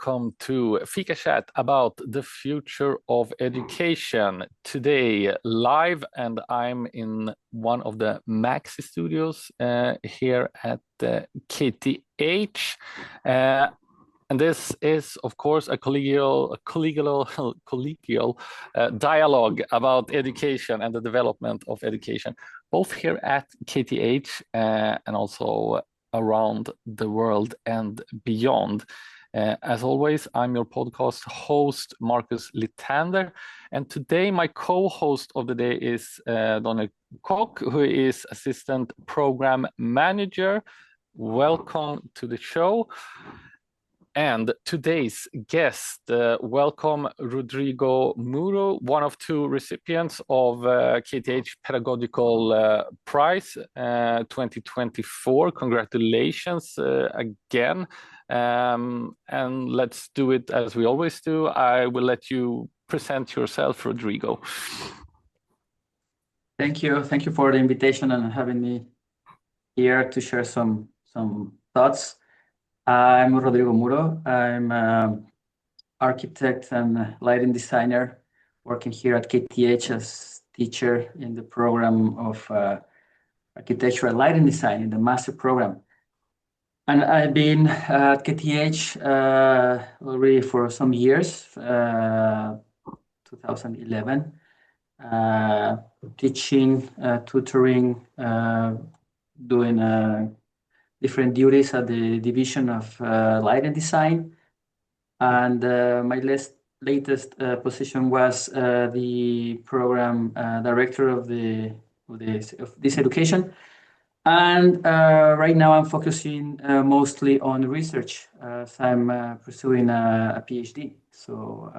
welcome to Fika Chat about the future of education. Today, live, and I'm in one of the Maxi studios here at KTH. And this is, of course, a collegial dialogue about education and the development of education, both here at KTH and also around the world and beyond. As always, I'm your podcast host, Marcus Lithander, and today my co-host of the day is Koch, who is Assistant Program Manager. Welcome to the show. And today's guest, welcome Rodrigo Muro, one of two recipients of KTH Pedagogical Prize 2024. Congratulations again. And let's do it as we always do. I will let you present yourself, Rodrigo. Thank you. Thank you for the invitation and having me here to share some thoughts. I'm Rodrigo Muro. I'm an architect and lighting designer working here at KTH as teacher in the program of architectural lighting design in the master program. And I've been at KTH already for some years, 2011, teaching, tutoring, doing different duties at the division of lighting design. And my latest position was the program director of this education. And right now I'm focusing mostly on research, as I'm pursuing a PhD. So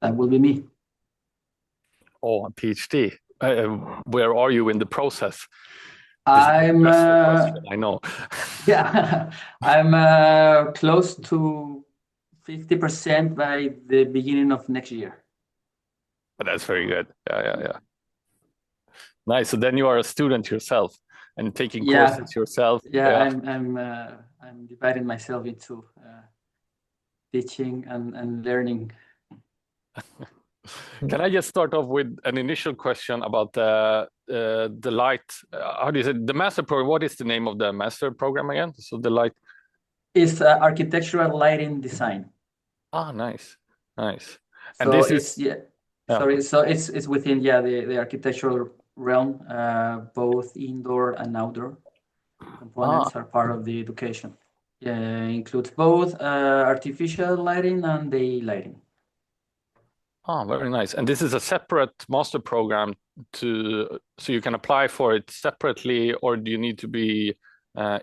that will be me. Oh, a PhD. Where are you in the process? I know. Yeah, I'm close to 50% by the beginning of next year. But that's very good. Yeah. Nice. So then you are a student yourself and taking courses yourself. Yeah. I'm dividing myself into teaching and learning. Can I just start off with an initial question about the light? How do you say the master program? What is the name of the master program again? So the light is architectural lighting design. Ah, nice. And so this is sorry. So it's within the architectural realm. Both indoor and outdoor components are part of the education. Includes both artificial lighting and day lighting. Oh, very nice. And this is a separate master program so you can apply for it separately, or do you need to be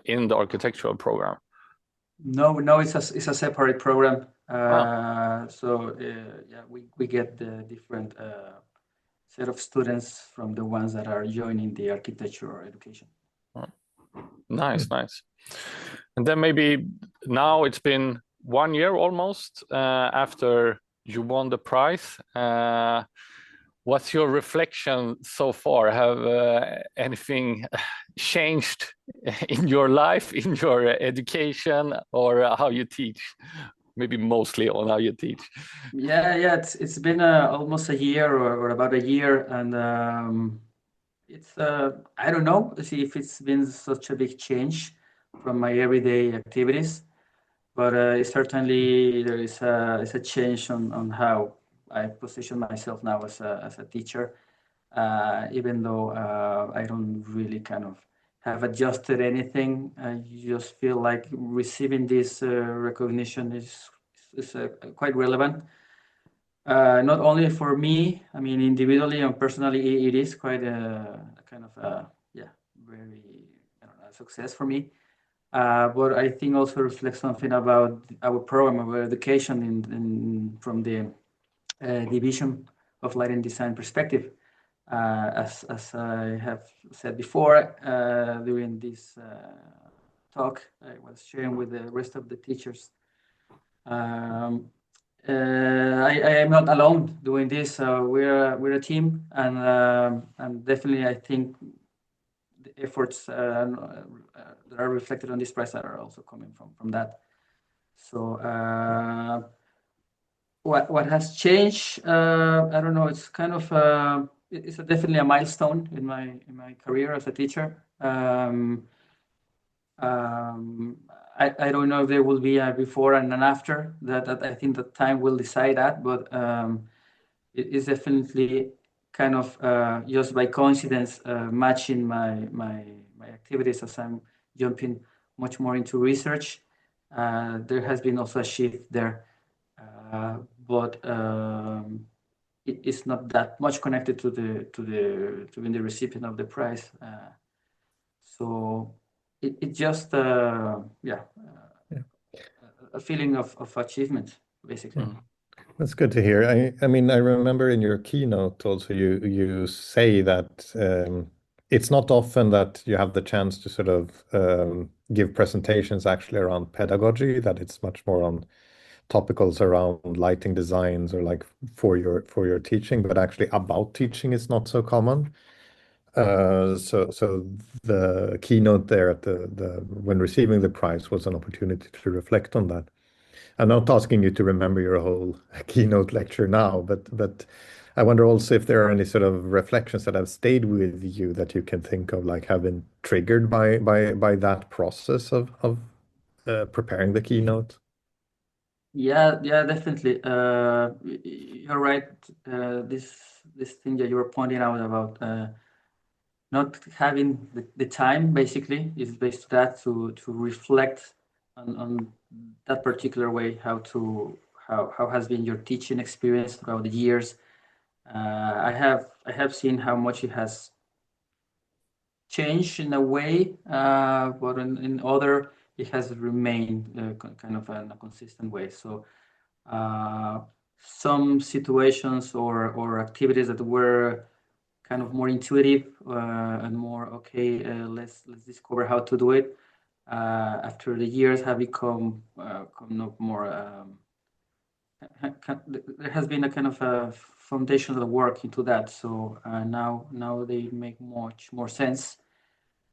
in the architectural program? No, it's a separate program. We get the different set of students from the ones that are joining the architectural education. Nice. And then maybe now it's been 1 year almost after you won the prize. What's your reflection so far? Have anything changed in your life, in your education, or how you teach? Maybe mostly on how you teach. Yeah. It's been almost a year or about a year, and it's I don't know. See if it's been such a big change from my everyday activities, but certainly there is a change on how I position myself now as a teacher, even though I don't really kind of have adjusted anything. I just feel like receiving this recognition is quite relevant. Not only for me, I mean, individually and personally, it is quite a kind of very success for me. But I think also reflects something about our program, our education from the division of lighting design perspective. As I have said before during this talk, I was sharing with the rest of the teachers. I am not alone doing this. We're a team, and definitely I think the efforts that are reflected on this prize are also coming from that. So what has changed? I don't know. It's kind of it's definitely a milestone in my career as a teacher. Um, I don't know if there will be a before and an after. That I think that time will decide that, but it is definitely kind of just by coincidence matching my activities as I'm jumping much more into research. There has been also a shift there, but it's not that much connected to being the recipient of the prize. So it just yeah, Yeah. a feeling of achievement basically. Mm. That's good to hear. I mean, I remember in your keynote also you say that it's not often that you have the chance to sort of give presentations actually around pedagogy, that it's much more on topicals around lighting designs or like for your teaching, but actually about teaching is not so common. So the keynote there at the when receiving the prize was an opportunity to reflect on that. I'm not asking you to remember your whole keynote lecture now, but I wonder also if there are any sort of reflections that have stayed with you that you can think of, like have been triggered by that process of preparing the keynote. Yeah, yeah, definitely. You're right. This thing that you were pointing out about not having the time basically is based on that to reflect on that particular way how has been your teaching experience throughout the years. I have seen how much it has changed in a way, but in other it has remained kind of in a consistent way. So some situations or activities that were kind of more intuitive and more okay, let's discover how to do it. After the years have become kind of more there has been a kind of a foundational work into that. So now they make much more sense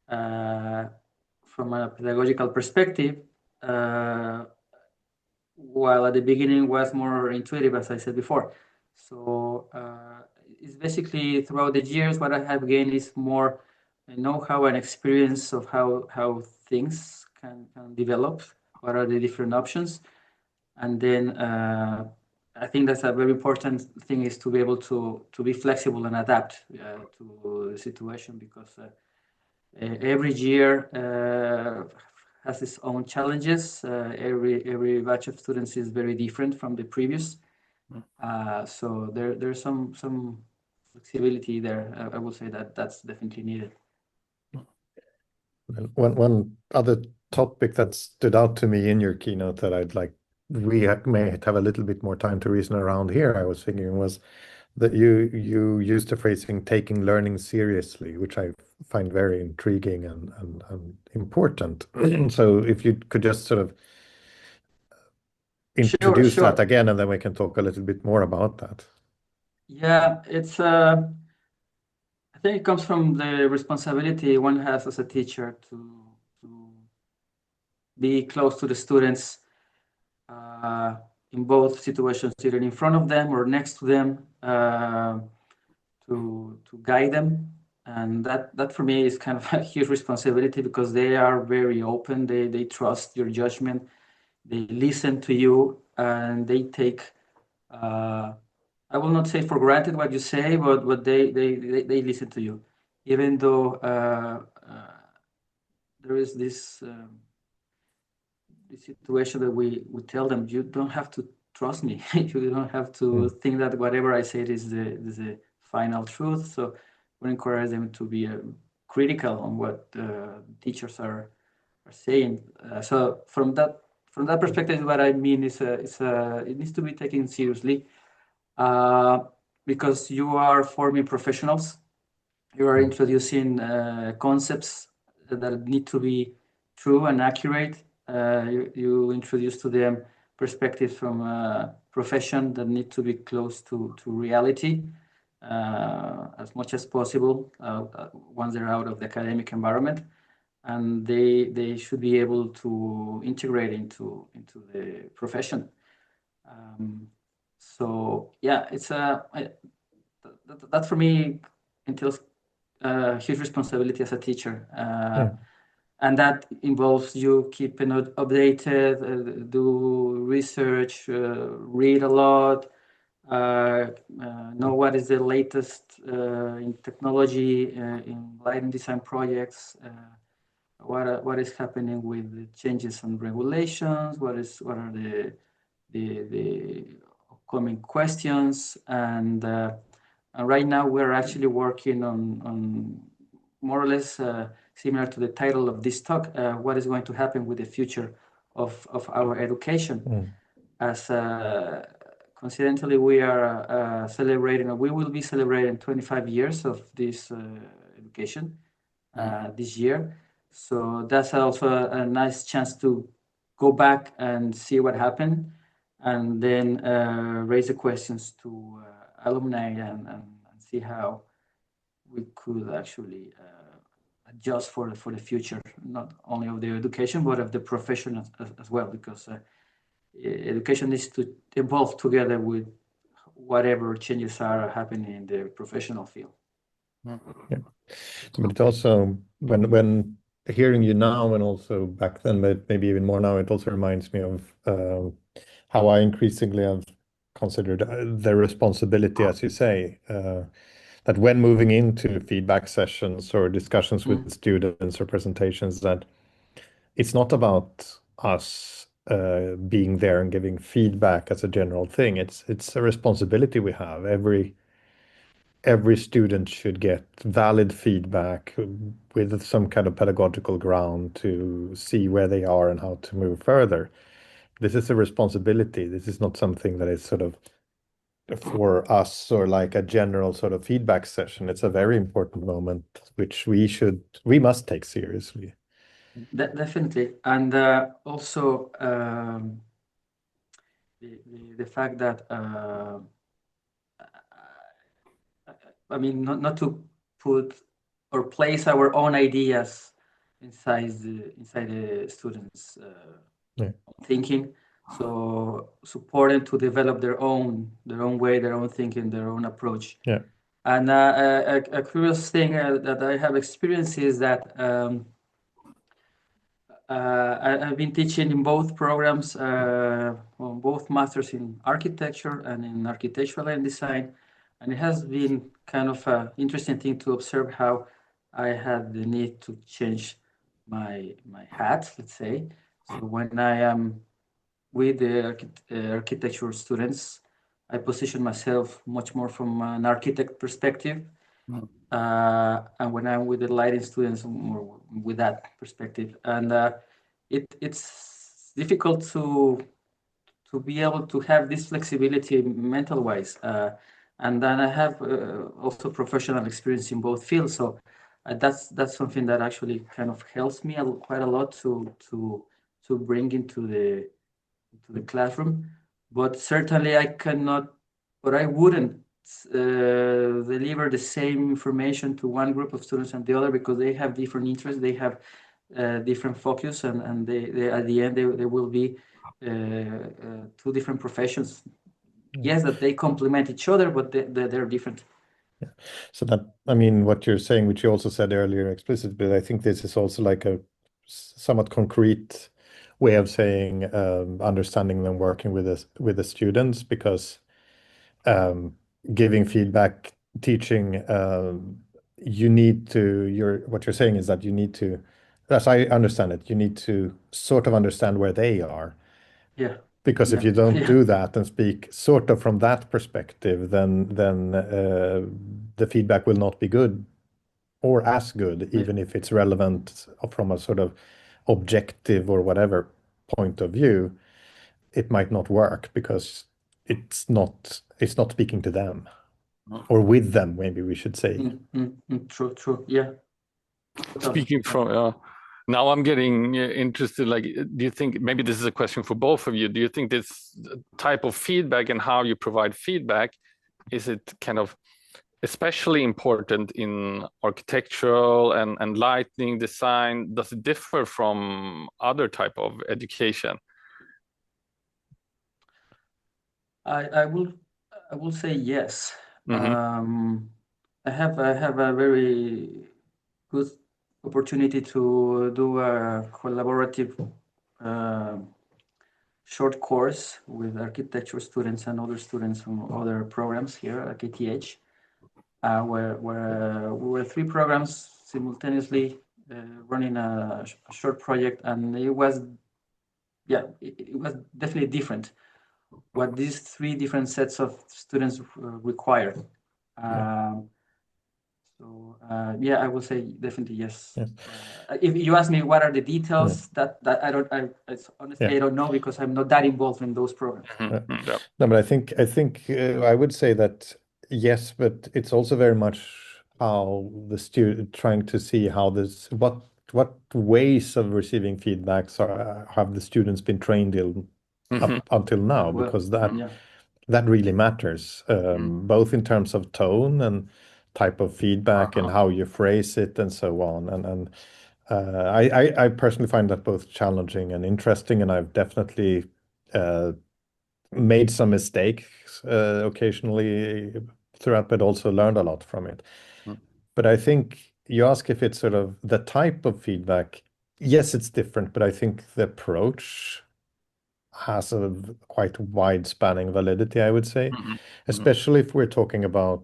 uh, from a pedagogical perspective. Uh, while at the beginning was more intuitive, as I said before. So it's basically throughout the years what I have gained is more know-how and experience of how things can develop. What are the different options? And then I think that's a very important thing is to be able to be flexible and adapt to the situation because every year has its own challenges. Every batch of students is very different from the previous. So there's some flexibility there. I would say that that's definitely needed. And one other topic that stood out to me in your keynote that I'd like may have a little bit more time to reason around here, I was thinking was that you used the phrasing taking learning seriously, which I find very intriguing and important. So if you could just sort of Sure, introduce that sure. again, and then we can talk a little bit more about that. Yeah, it's I think it comes from the responsibility one has as a teacher to be close to the students uh, in both situations, either in front of them or next to them, to guide them. And that for me is kind of a huge responsibility because they are very open. They trust your judgment. They listen to you and they take. I will not say for granted what you say, but they listen to you, even though there is this situation that we tell them you don't have to trust me. You don't have to Mm. think that whatever I said is the final truth. So we encourage them to be critical on what teachers are saying. So from that perspective, what I mean is it needs to be taken seriously uh, because you are forming professionals. You are Mm. introducing concepts that need to be true and accurate. You introduce to them perspectives from a profession that need to be close to reality as much as possible once they're out of the academic environment. and they should be able to integrate into the profession. So yeah, it's that for me entails huge responsibility as a teacher. And that involves you keeping it updated, do research, read a lot, know what is the latest in technology, in lighting design projects, what is happening with the changes in regulations, what are the upcoming questions, and right now we're actually working on more or less similar to the title of this talk, what is going to happen with the future of our education. As coincidentally, we are celebrating, or we will be celebrating 25 years of this education this year. So that's also a nice chance to go back and see what happened, and then raise the questions to alumni and see how we could actually adjust for the future, not only of the education, but of the profession as well, because education needs to evolve together with whatever changes are happening in the professional field. Yeah. But it also, when hearing you now and also back then, but maybe even more now, it also reminds me of how I increasingly have considered the responsibility, as you say, that when moving into feedback sessions or discussions with students or presentations, that it's not about us being there and giving feedback as a general thing. It's a responsibility we have. Every student should get valid feedback with some kind of pedagogical ground to see where they are and how to move further. This is a responsibility. This is not something that is sort of for us or like a general sort of feedback session. It's a very important moment which we must take seriously. Definitely, and also the fact that I mean, not to put or place our own ideas inside the students' thinking. So support them to develop their own way, their own thinking, their own approach. Yeah. And a curious thing that I have experienced is that I've been teaching in both programs, both masters in architecture and in architectural and design. And it has been kind of an interesting thing to observe how I had the need to change my hat, let's say. So when I am with the architecture students, I position myself much more from an architect perspective. And when I'm with the lighting students, more with that perspective. And it's difficult to be able to have this flexibility mental wise. And then I have also professional experience in both fields. So that's something that actually kind of helps me quite a lot to bring into the classroom. But certainly I cannot, or I wouldn't deliver the same information to one group of students and the other, because they have different interests, they have different focus, and they at the end they will be two different professions. Yes, that they complement each other, but they're different. Yeah. So that, I mean, what you're saying, which you also said earlier explicitly, but I think this is also like a somewhat concrete way of saying understanding them, working with the students, because giving feedback, teaching, you need to, what you're saying is that you need to, as I understand it, you need to sort of understand where they are. Yeah. Because if you don't do that and speak sort of from that perspective, then the feedback will not be good or as good, even if it's relevant from a sort of objective or whatever point of view. It might not work because it's not speaking to them or with them, maybe we should say. True. Yeah. Speaking from now, I'm getting interested. Like, do you think, maybe this is a question for both of you, do you think this type of feedback and how you provide feedback, is it kind of especially important in architectural and lighting design? Does it differ from other type of education? I will say yes. Mm-hmm. I have a very good opportunity to do a collaborative short course with architecture students and other students from other programs here at KTH, where we were three programs simultaneously running a short project, and it was definitely different what these three different sets of students require. Yeah, I will say definitely yes. Yeah. If you ask me what are the Yeah. details, that honestly Yeah. I don't know because I'm not that involved in those programs. Mm-hmm. Yeah. No, but I think I would say that yes, but it's also very much how the student trying to see how this what ways of receiving feedbacks have the students been trained in Mm-hmm. up until now, Well, because yeah. that really matters, both in terms of tone and type of feedback and how you phrase it and so on. And I personally find that both challenging and interesting, and I've definitely made some mistakes occasionally throughout, but also learned a lot from it. But I think you ask if it's sort of the type of feedback. Yes, it's different, but I think the approach has a quite wide spanning validity, I would say, Mm-hmm. especially if we're talking about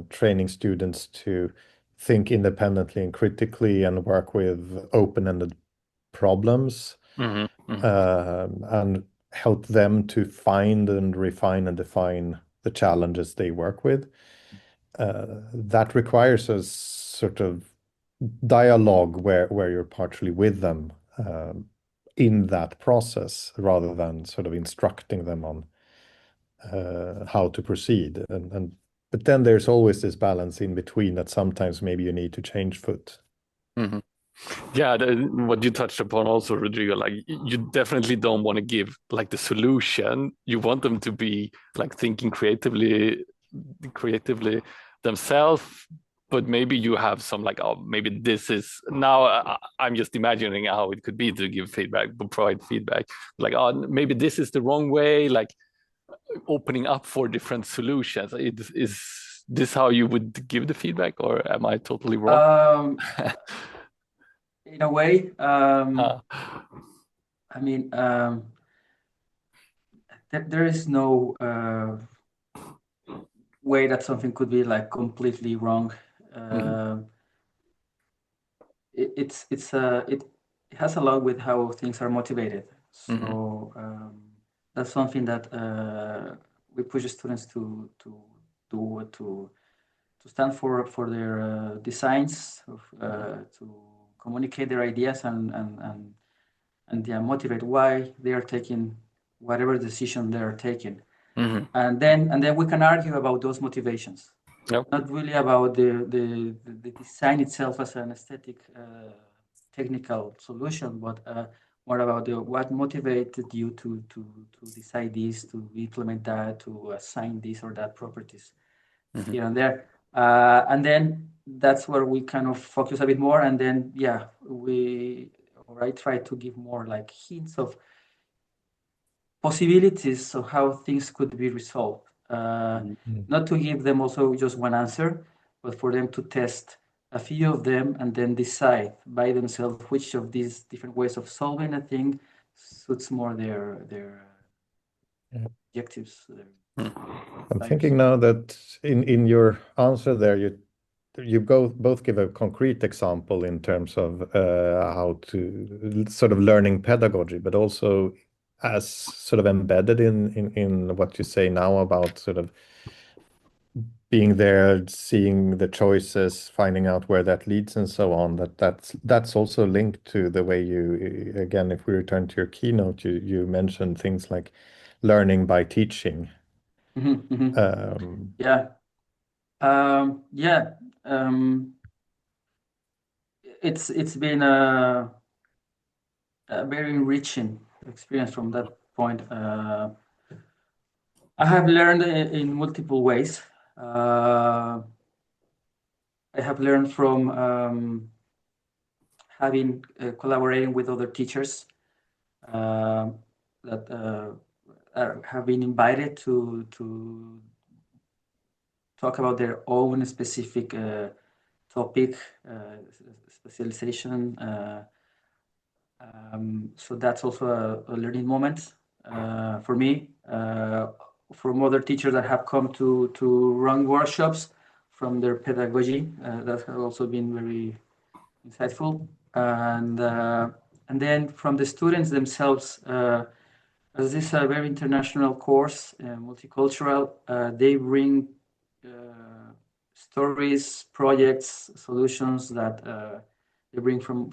training students to think independently and critically and work with open-ended problems, and help them to find and refine and define the challenges they work with. That requires a sort of dialogue where you're partially with them in that process rather than sort of instructing them on how to proceed. But then there's always this balance in between that sometimes maybe you need to change foot. Mm-hmm. Yeah, what you touched upon also, Rodrigo, like you definitely don't want to give like the solution. You want them to be like thinking creatively themselves, but maybe you have some like, oh, maybe this is now I'm just imagining how it could be to give feedback, provide feedback. Like, oh, maybe this is the wrong way, like opening up for different solutions. Is this how you would give the feedback, or am I totally wrong? In a way, Uh, I mean, there is no way that something could be like completely wrong. It has a lot with how things are motivated. So that's something that we push the students to do to stand for their designs, to communicate their ideas and yeah, motivate why they are taking whatever decision they are taking. And then we can argue about those motivations. Yep. Not really about the design itself as an aesthetic technical solution, but more about what motivated you to decide this, to implement that, to assign this or that properties here and there. And then that's where we kind of focus a bit more. And then, yeah, I try to give more like hints of possibilities of how things could be resolved. Not to give them also just one answer, but for them to test a few of them and then decide by themselves which of these different ways of solving a thing suits more their objectives. I'm thinking now that in your answer there, you both give a concrete example in terms of how to sort of learning pedagogy, but also as sort of embedded in what you say now about sort of being there, seeing the choices, finding out where that leads, and so on. That's also linked to the way you, again, if we return to your keynote, you mentioned things like learning by teaching. Yeah. Yeah. It's been a very enriching experience from that point. I have learned in multiple ways. I have learned from having collaborating with other teachers that have been invited to talk about their own specific topic, specialization. So that's also a learning moment for me. From other teachers that have come to run workshops from their pedagogy, that has also been very insightful. And then from the students themselves, as this is a very international course, multicultural, they bring stories, projects, solutions that they bring from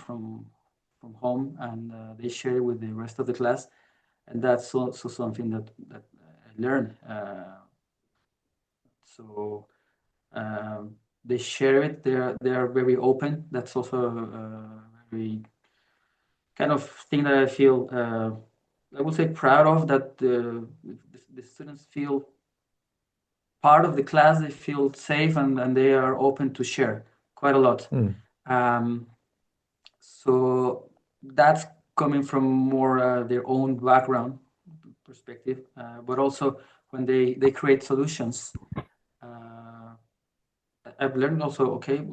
home, and they share it with the rest of the class. And that's also something that I learned. So they share it. They are very open. That's also a very kind of thing that I feel I would say proud of, that the students feel part of the class. They feel safe, and they are open to share quite a lot. So that's coming from more their own background perspective, but also when they create solutions. I've learned also, okay,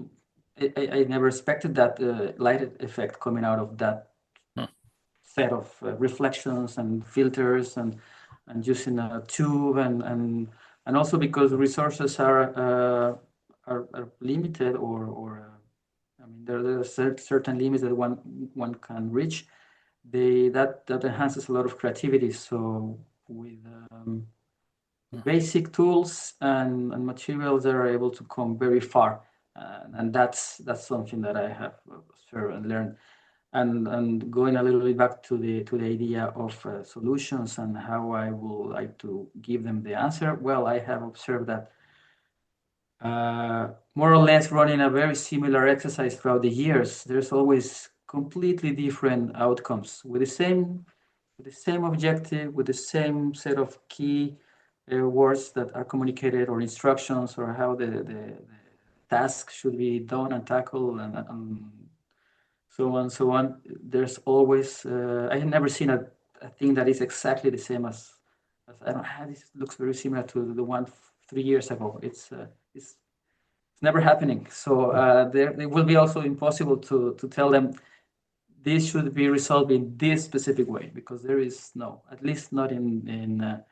I never expected that light effect coming out of that set of reflections and filters and using a tube and also because resources are limited, or I mean there are certain limits that one can reach. That enhances a lot of creativity. So with basic tools and materials, they are able to come very far, and that's something that I have observed and learned. And going a little bit back to the idea of solutions and how I would like to give them the answer. Well, I have observed that more or less running a very similar exercise throughout the years, there's always completely different outcomes with the same objective, with the same set of key words that are communicated, or instructions, or how the task should be done and tackled, and so on, so on. There's always, I have never seen a thing that is exactly the same as I don't know, this looks very similar to the one 3 years ago. It's never happening. So it will be also impossible to tell them this should be resolved in this specific way, because there is no, at least not in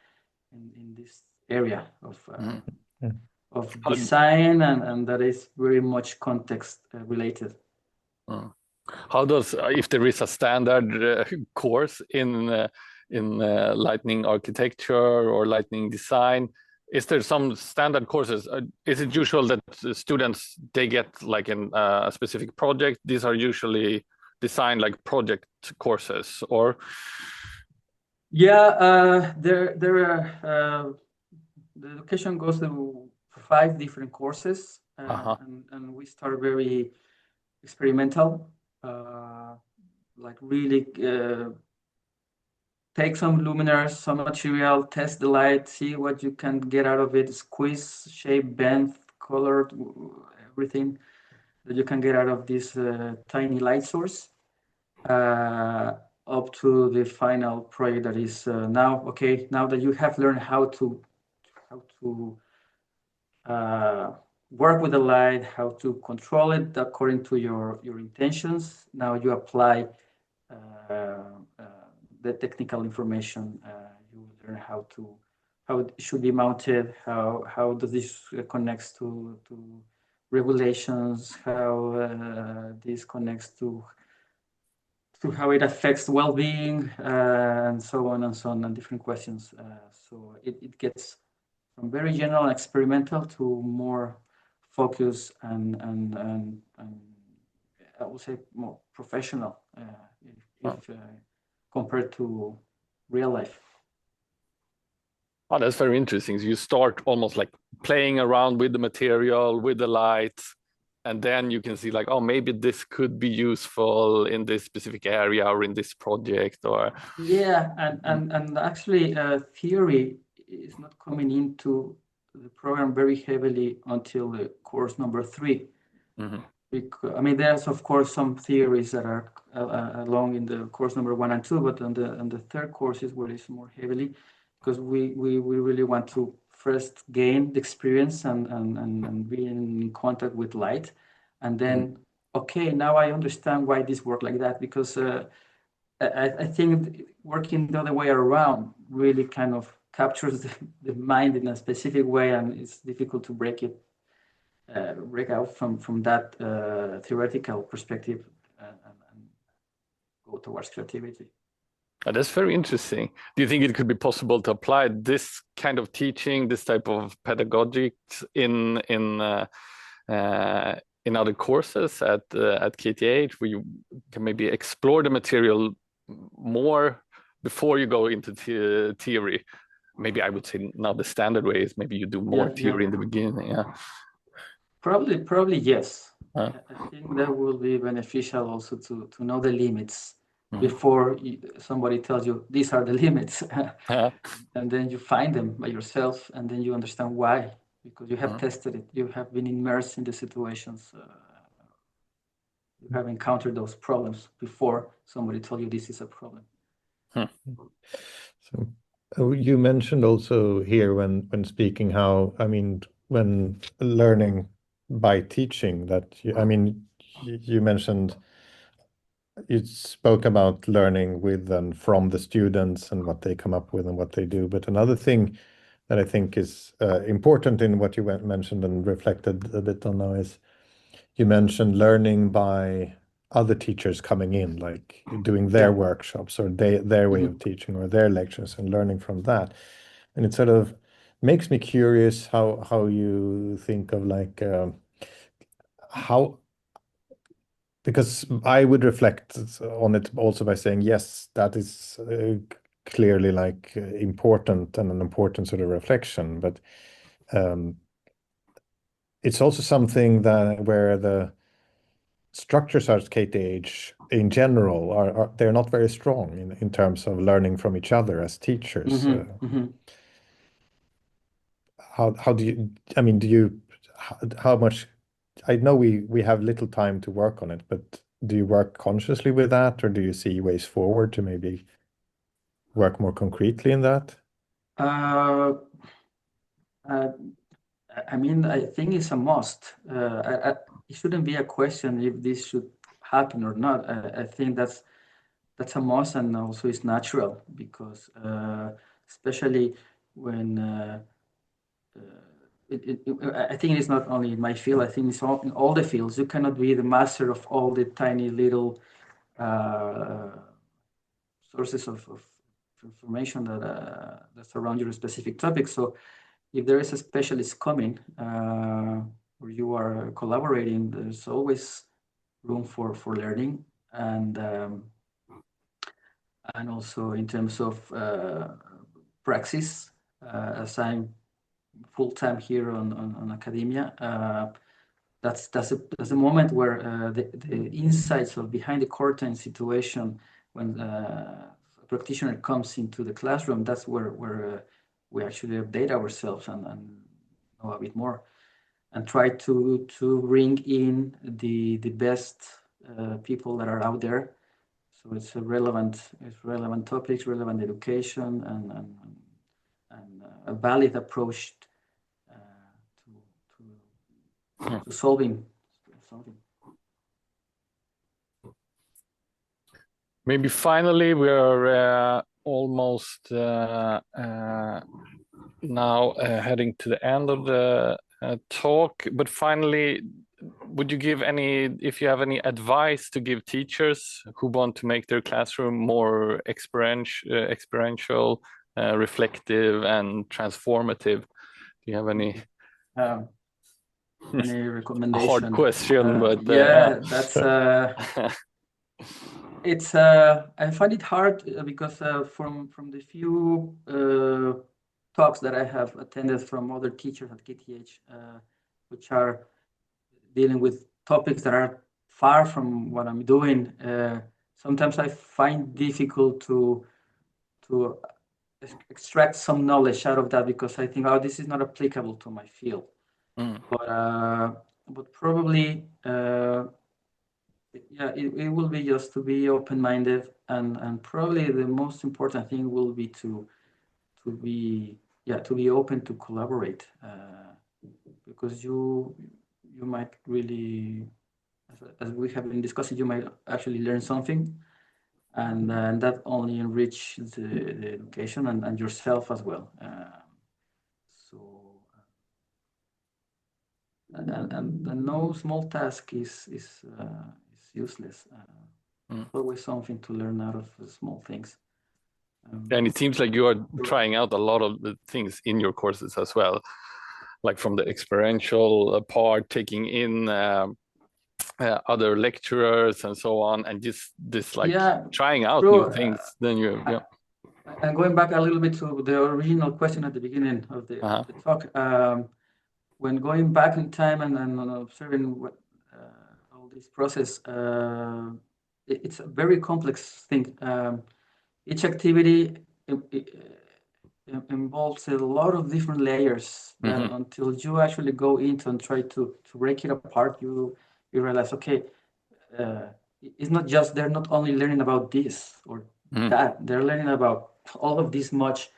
this area of design, and that is very much context related. How does, if there is a standard course in Lightning architecture or Lightning design, is there some standard courses? Is it usual that students, they get like a specific project? These are usually designed like project courses, or? Yeah, there are, the education goes through 5 different courses, and we start very experimental, like really take some luminaires, some material, test the light, see what you can get out of it, squeeze, shape, bend, color, everything that you can get out of this tiny light source, up to the final project that is now that you have learned how to work with the light, how to control it according to your intentions. Now you apply the technical information. You learn how it should be mounted, how does this connects to regulations, how this connects to how it affects well-being, and so on, and different questions. So it gets from very general and experimental to more focused and I would say more professional, if compared to real life. Oh, that's very interesting. So you start almost like playing around with the material, with the light, and then you can see like, oh, maybe this could be useful in this specific area or in this project, or yeah, and actually theory is not coming into the program very heavily until the course number 3. Because, I mean, there's of course some theories that are along in the course number 1 and 2, but on the third course is where it's more heavily, because we really want to first gain the experience and be in contact with light, and then okay, now I understand why this worked like that, because I think working the other way around really kind of captures the mind in a specific way, and it's difficult to break out from that theoretical perspective and go towards creativity. That's very interesting. Do you think it could be possible to apply this kind of teaching, this type of pedagogics in other courses at KTH, where you can maybe explore the material more before you go into theory? Maybe I would say now the standard way is maybe you do more theory in the beginning. Yeah. Probably yes. I think that will be beneficial also to know the limits before somebody tells you these are the limits, and then you find them by yourself, and then you understand why, because you have tested it, you have been immersed in the situations, you have encountered those problems before somebody told you this is a problem. So you mentioned also here when speaking how, I mean, when learning by teaching, that you mentioned, you spoke about learning with and from the students and what they come up with and what they do. But another thing that I think is important in what you mentioned and reflected a bit on now is you mentioned learning by other teachers coming in, like doing their workshops or their way of teaching or their lectures, and learning from that. And it sort of makes me curious how you think of like how, because I would reflect on it also by saying, yes, that is clearly like important and an important sort of reflection, but it's also something that where the structures at KTH in general are they're not very strong in terms of learning from each other as teachers. How do you, I mean, how much, I know we have little time to work on it, but do you work consciously with that, or do you see ways forward to maybe work more concretely in that? I mean, I think it's a must. It shouldn't be a question if this should happen or not. I think that's a must, and also it's natural, because especially when I think it's not only in my field. I think it's in all the fields. You cannot be the master of all the tiny little sources of information that surround your specific topic. So if there is a specialist coming or you are collaborating, there's always room for learning, and also in terms of praxis, as I'm full-time here on academia, that's a moment where the insights of behind the curtain situation, when a practitioner comes into the classroom, that's where we actually update ourselves and know a bit more, and try to bring in the best people that are out there. So it's relevant topics, relevant education, and a valid approach to solving. Maybe finally, we are almost now heading to the end of the talk. But finally, would you give if you have any advice to give teachers who want to make their classroom more experiential, reflective, and transformative? Do you have any recommendation? Hard question, but that's it's I find it hard because from the few talks that I have attended from other teachers at KTH, which are dealing with topics that are far from what I'm doing, sometimes I find difficult to extract some knowledge out of that, because I think, oh, this is not applicable to my field. But probably, yeah, it will be just to be open-minded, and probably the most important thing will be to be open to collaborate, because you might really, as we have been discussing, you might actually learn something, and that only enrich the education and yourself as well. And no small task is useless. Always something to learn out of the small things. And it seems like you are trying out a lot of the things in your courses as well, like from the experiential part, taking in other lecturers and so on, and this like trying out new things. Then and going back a little bit to the original question at the beginning of the talk, when going back in time and observing what all this process, it's a very complex thing. Each activity involves a lot of different layers that until you actually go into and try to break it apart, you realize, okay, it's not just, they're not only learning about this or that, they're learning about all of this much,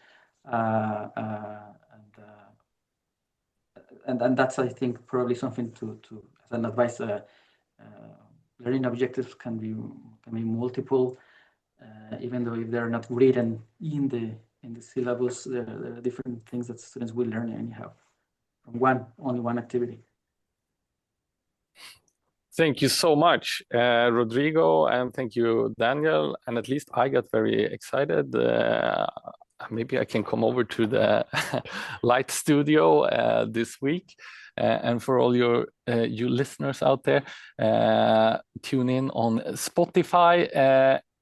and that's, I think, probably something to as an advice. Learning objectives can be multiple, even though if they're not written in the syllabus, there are different things that students will learn anyhow from only one activity. Thank you so much, Rodrigo, and thank you, Daniel. And at least I got very excited. Maybe I can come over to the Light Studio this week. And for all you listeners out there, tune in on Spotify,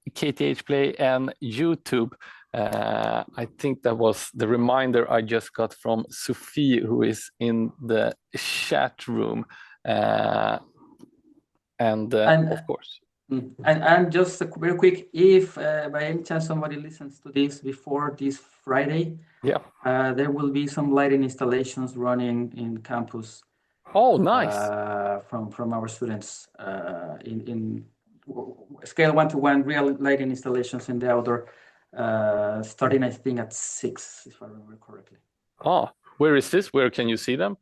KTH Play, and YouTube. I think that was the reminder I just got from Sophie, who is in the chat room. And of course. And just very quick, if by any chance somebody listens to this before this Friday, there will be some lighting installations running in campus. Oh, nice! From our students in scale 1-to-1 real lighting installations in the outdoor, starting I think at 6, if I remember correctly. Oh, where is this? Where can you see them?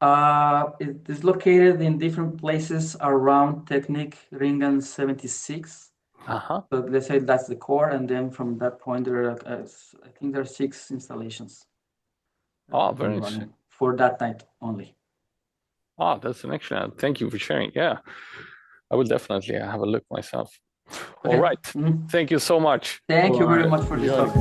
It is located in different places around Technic Ringen 76. So let's say that's the core, and then from that point there are, I think there are 6 installations. Oh, very interesting. For that night only. Oh, that's an excellent. Thank you for sharing. Yeah, I will definitely have a look myself. Okay. All right. Thank you so much. Thank you very much for this talk.